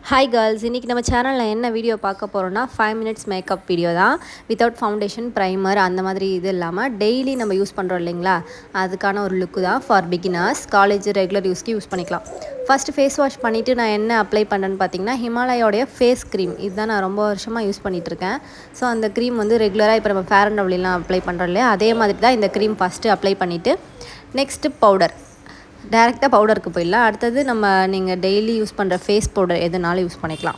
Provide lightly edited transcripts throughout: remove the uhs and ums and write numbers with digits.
Hi girls, இன்றைக்கி நம்ம சேனலில் என்ன வீடியோ பார்க்க போகிறோன்னா 5 மினிட்ஸ் மேக்கப் வீடியோ தான். வித்தவுட் ஃபவுண்டேஷன், ப்ரைமர் அந்த மாதிரி இது இல்லாமல் டெய்லி நம்ம யூஸ் பண்ணுறோம் இல்லைங்களா, அதுக்கான ஒரு லுக்கு தான் ஃபார் பிகினர்ஸ். காலேஜ் ரெகுலர் யூஸ்க்கு யூஸ் பண்ணிக்கலாம். ஃபஸ்ட்டு ஃபேஸ் வாஷ் பண்ணிவிட்டு நான் என்ன அப்ளை பண்ணுறேன்னு பார்த்தீங்கன்னா, ஹிமாலயோடைய ஃபேஸ் க்ரீம். இதுதான் நான் ரொம்ப வருஷமாக யூஸ் பண்ணிகிட்ருக்கேன். ஸோ அந்த க்ரீம் வந்து ரெகுலராக இப்போ நம்ம ஃபேர் அண்ட் லவ்லிலாம் அப்ளை பண்ணுறோம் இல்லையா, அதே மாதிரி தான் இந்த க்ரீம் ஃபஸ்ட்டு அப்ளை பண்ணிவிட்டு நெக்ஸ்ட்டு பவுடர் டேரெக்டாக பவுடருக்கு போயிடலாம். அடுத்தது நீங்கள் டெய்லி யூஸ் பண்ணுற ஃபேஸ் பவுடர் எதுனாலும் யூஸ் பண்ணிக்கலாம்.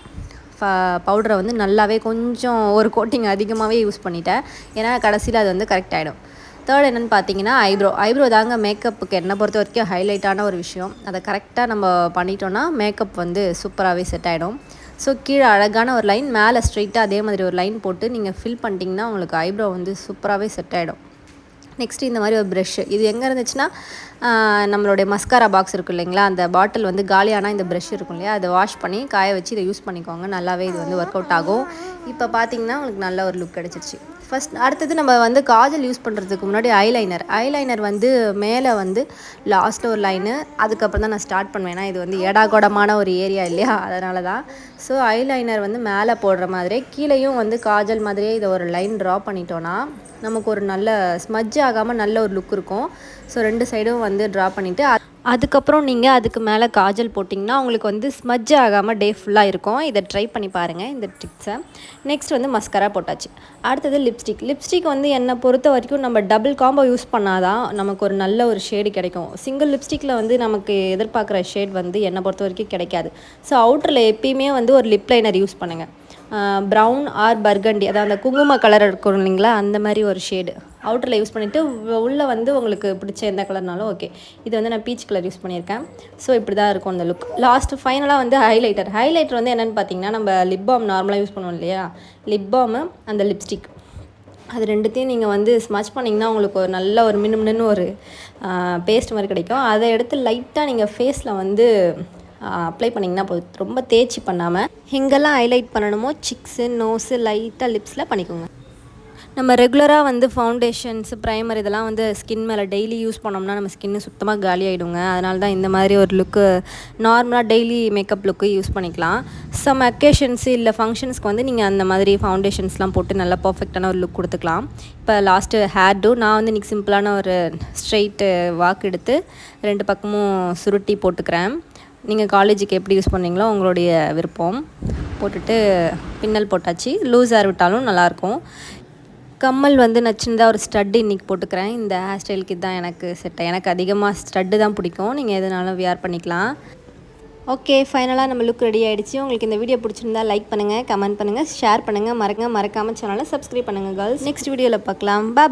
பவுடரை வந்து நல்லாவே கொஞ்சம் ஒரு கோட்டிங் அதிகமாகவே யூஸ் பண்ணிட்டேன், ஏன்னா கடைசியில் அது வந்து கரெக்ட் ஆகிடும். தேர்ட் என்னென்னு பார்த்தீங்கன்னா ஐப்ரோ தாங்க மேக்கப்புக்கு என்னை பொறுத்த வரைக்கும் ஹைலைட்டான ஒரு விஷயம். அதை கரெக்டாக நம்ம பண்ணிட்டோன்னா மேக்கப் வந்து சூப்பராகவே செட் ஆகிடும். ஸோ கீழே அழகான ஒரு லைன், மேலே ஸ்ட்ரெயிட்டாக அதே மாதிரி ஒரு லைன் போட்டு நீங்கள் ஃபில் பண்ணிட்டீங்கன்னா உங்களுக்கு ஐப்ரோ வந்து சூப்பராகவே செட் ஆகிடும். நெக்ஸ்ட்டு இந்த மாதிரி ஒரு ப்ரெஷ்ஷு, இது எங்கே இருந்துச்சுன்னா நம்மளுடைய மஸ்காரா பாக்ஸ் இருக்கும் இல்லைங்களா, அந்த பாட்டில் வந்து காலியானால் இந்த ப்ரெஷ் இருக்கும் இல்லையா, அதை வாஷ் பண்ணி காய வச்சு இதை யூஸ் பண்ணிக்கோங்க. நல்லாவே இது வந்து ஒர்க் அவுட் ஆகும். இப்போ பார்த்தீங்கன்னா உங்களுக்கு நல்ல ஒரு லுக் கிடச்சிருச்சு. அடுத்தது நம்ம வந்து காஜல் யூஸ் பண்ணுறதுக்கு முன்னாடி ஐலைனர் வந்து மேலே வந்து லாஸ்ட்டில் ஒரு லைனு, அதுக்கப்புறம் தான் நான் ஸ்டார்ட் பண்ணுவேன். ஏன்னா இது வந்து ஏடாகோடமான ஒரு ஏரியா இல்லையா, அதனால தான். ஸோ ஐலைனர் வந்து மேலே போடுற மாதிரியே கீழேயும் வந்து காஜல் மாதிரியே இதை ஒரு லைன் ட்ரா பண்ணிட்டோன்னா நமக்கு ஒரு நல்ல ஸ்மஜ் ஆகாமல் நல்ல ஒரு லுக் இருக்கும். ஸோ 2 சைடும் வந்து ட்ரா பண்ணிவிட்டு அதுக்கப்புறம் நீங்கள் அதுக்கு மேலே காஜல் போட்டிங்கன்னா உங்களுக்கு வந்து ஸ்மஜ் ஆகாமல் டே ஃபுல்லாக இருக்கும். இதை ட்ரை பண்ணி பாருங்கள் இந்த ட்ரிக்ஸை. நெக்ஸ்ட் வந்து மஸ்கரா போட்டாச்சு. அடுத்தது லிப்ஸ்டிக் வந்து என்னை பொறுத்த வரைக்கும் நம்ம டபுள் காம்போ யூஸ் பண்ணால் தான் நமக்கு ஒரு நல்ல ஒரு ஷேடு கிடைக்கும். சிங்கிள் லிப்ஸ்டிக்கில் வந்து நமக்கு எதிர்பார்க்குற ஷேட் வந்து என்னை பொறுத்த வரைக்கும் கிடைக்காது. ஸோ அவுட்டரில் எப்பயுமே வந்து ஒரு லிப் லைனர் யூஸ் பண்ணுங்கள். ப்ரௌன் ஆர் பர்கண்டி, அதாவது அந்த குங்கும கலர் இருக்கும் இல்லைங்களா, அந்த மாதிரி ஒரு ஷேடு அவுட்டரில் யூஸ் பண்ணிவிட்டு உள்ளே வந்து உங்களுக்கு பிடிச்ச எந்த கலர்னாலும் ஓகே. இது வந்து நான் பீச் கலர் யூஸ் பண்ணியிருக்கேன். ஸோ இப்படி தான் இருக்கும் அந்த லுக். லாஸ்ட்டு ஃபைனலாக வந்து ஹைலைட்டர் வந்து என்னென்னு பார்த்தீங்கன்னா, நம்ம லிப் பாம் நார்மலாக யூஸ் பண்ணுவோம் இல்லையா, லிப் பாமு அந்த லிப்ஸ்டிக், அது ரெண்டுத்தையும் நீங்கள் வந்து ஸ்மச் பண்ணிங்கன்னா உங்களுக்கு ஒரு நல்ல ஒரு மினுமினு ஒரு பேஸ்ட் மாதிரி கிடைக்கும். அதை எடுத்து லைட்டாக நீங்கள் ஃபேஸில் வந்து அப்ளை பண்ணிங்கன்னா போதும். ரொம்ப தேய்ச்சி பண்ணாமல் எங்கெல்லாம் ஹைலைட் பண்ணணுமோ சிக்ஸு, நோஸு, லைட்டாக லிப்ஸில் பண்ணிக்கோங்க. நம்ம ரெகுலராக வந்து ஃபவுண்டேஷன்ஸு, ப்ரைமர் இதெல்லாம் வந்து ஸ்கின் மேலே டெய்லி யூஸ் பண்ணோம்னா நம்ம ஸ்கின்னு சுத்தமாக காலி ஆகிடுங்க. அதனால தான் இந்த மாதிரி ஒரு லுக்கு நார்மலாக டெய்லி மேக்கப் லுக்கு யூஸ் பண்ணிக்கலாம். சம் அக்கேஷன்ஸு இல்லை ஃபங்க்ஷன்ஸ்க்கு வந்து நீங்கள் அந்த மாதிரி ஃபவுண்டேஷன்ஸ்லாம் போட்டு நல்லா பர்ஃபெக்டான ஒரு லுக் கொடுத்துக்கலாம். இப்போ லாஸ்ட்டு ஹேர் நான் வந்து இன்றைக்கி சிம்பிளான ஒரு ஸ்ட்ரெயிட்டு வாக் எடுத்து 2 பக்கமும் சுருட்டி போட்டுக்கிறேன். நீங்கள் காலேஜுக்கு எப்படி யூஸ் பண்ணுறீங்களோ உங்களுடைய விருப்பம். போட்டுட்டு பின்னல் போட்டாச்சு. லூஸ் ஹேர் விட்டாலும் நல்லாயிருக்கும். கம்மல் வந்து நான் சின்னதாக ஒரு ஸ்டட்டு இன்றைக்கி போட்டுக்கிறேன். இந்த ஹேர் ஸ்டைலுக்கு தான் எனக்கு அதிகமாக ஸ்டட்டு தான் பிடிக்கும். நீங்கள் எதுனாலும் வியர் பண்ணிக்கலாம். ஓகே, ஃபைனலாக நம்ம லுக் ரெடி ஆகிடுச்சு. உங்களுக்கு இந்த வீடியோ பிடிச்சிருந்தா லைக் பண்ணுங்கள், கமெண்ட் பண்ணுங்கள், ஷேர் பண்ணுங்கள், மறக்காமல் சேனலை சப்ஸ்கிரைப் பண்ணுங்கள் கேர்ள்ஸ். நெக்ஸ்ட் வீடியோவில் பார்க்கலாம். பாய்.